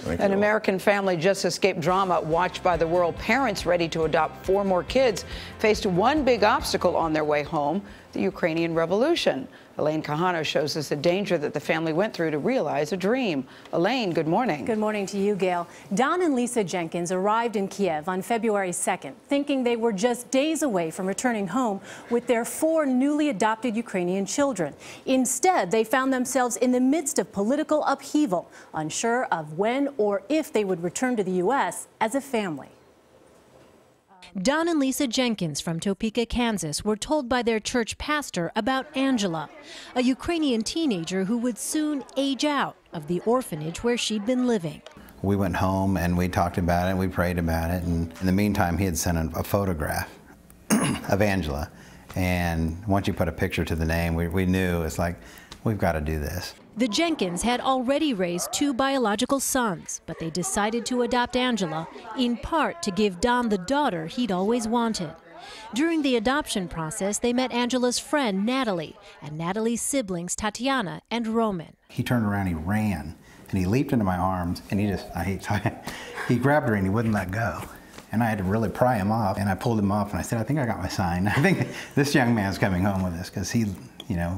An American family just escaped drama watched by the world. Parents ready to adopt 4 more kids faced one big obstacle on their way home, the Ukrainian Revolution. Elaine Quijano shows us the danger that the family went through to realize a dream. Elaine, good morning. Good morning to you, Gail. Don and Lisa Jenkins arrived in Kiev on February 2nd, thinking they were just days away from returning home with their 4 newly adopted Ukrainian children. Instead, they found themselves in the midst of political upheaval, unsure of when or if they would return to the U.S. as a family. Don and Lisa Jenkins from Topeka, Kansas, were told by their church pastor about Angela, a Ukrainian teenager who would soon age out of the orphanage where she'd been living. We went home and we talked about it, we prayed about it, and in the meantime he had sent a photograph of Angela. And once you put a picture to the name, we knew it's like, we've got to do this. The Jenkins had already raised 2 biological sons, but they decided to adopt Angela, in part to give Don the daughter he'd always wanted. During the adoption process, they met Angela's friend, Natalie, and Natalie's siblings, Tatiana and Roman. He turned around, he ran, and he leaped into my arms, and he grabbed her and he wouldn't let go. And I had to really pry him off, and I pulled him off, and I said, I think I got my sign. I think this young man's coming home with us, because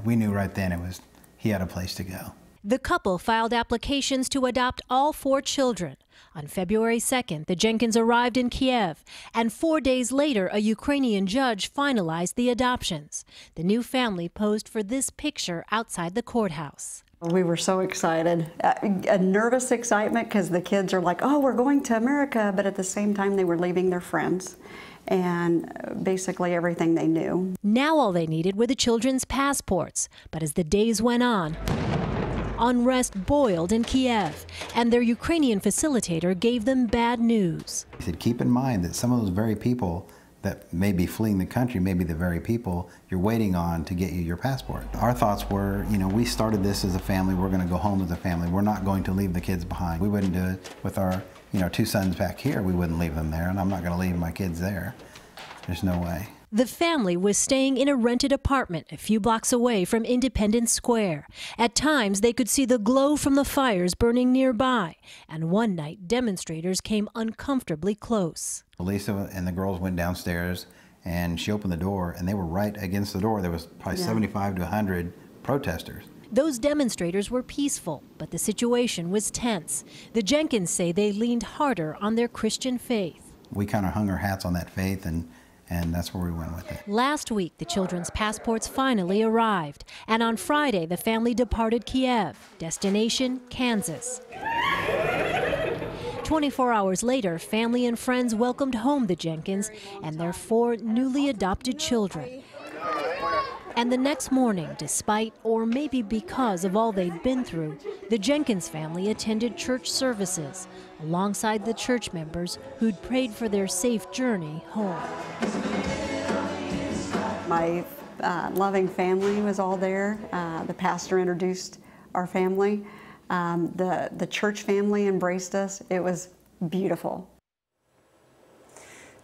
we knew right then he had a place to go. The couple filed applications to adopt all 4 children. On February 2nd, the Jenkins arrived in Kiev, and 4 days later, a Ukrainian judge finalized the adoptions. The new family posed for this picture outside the courthouse. We were so excited, a nervous excitement because the kids are like, oh, we're going to America, but at the same time they were leaving their friends and basically everything they knew. Now all they needed were the children's passports, but as the days went on, unrest boiled in Kiev, and their Ukrainian facilitator gave them bad news. He said, keep in mind that some of those very people that may be fleeing the country may be the very people you're waiting on to get you your passport. Our thoughts were, we started this as a family, we're going to go home as a family, we're not going to leave the kids behind. We wouldn't do it with our 2 sons back here, we wouldn't leave them there, and I'm not going to leave my kids there. There's no way. The family was staying in a rented apartment a few blocks away from Independence Square. At times, they could see the glow from the fires burning nearby, and one night, demonstrators came uncomfortably close. Lisa and the girls went downstairs, and she opened the door, and they were right against the door. There was probably 75 to 100 protesters. Those demonstrators were peaceful, but the situation was tense. The Jenkins say they leaned harder on their Christian faith. We kind of hung our hats on that faith, and that's where we went with it. Last week, the children's passports finally arrived, and on Friday, the family departed Kiev, destination Kansas. 24 hours later, family and friends welcomed home the Jenkins and their 4 newly adopted children. And the next morning, despite or maybe because of all they'd been through, the Jenkins family attended church services alongside the church members who'd prayed for their safe journey home. My loving family was all there. The pastor introduced our family. The church family embraced us. It was beautiful.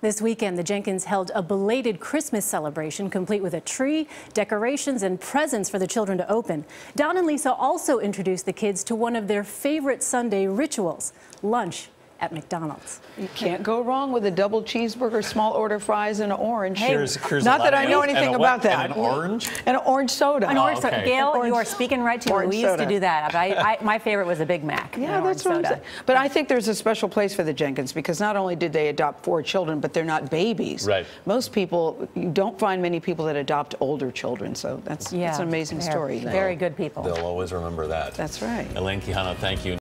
This weekend, the Jenkins held a belated Christmas celebration, complete with a tree, decorations, and presents for the children to open. Don and Lisa also introduced the kids to one of their favorite Sunday rituals, lunch at McDonald's. You can't go wrong with a double cheeseburger, small order fries, and an orange. Hey, not that I know anything about that. And an orange? And an orange soda. An orange soda. Okay. Gail, you are speaking right to me. We used to do that. But my favorite was a Big Mac. Yeah, that's what I'm saying. But I think there's a special place for the Jenkins because not only did they adopt 4 children, but they're not babies. Right. Most people, you don't find many people that adopt older children, so that's an amazing story. Very good people. They'll always remember that. That's right. Elaine Quijano, thank you.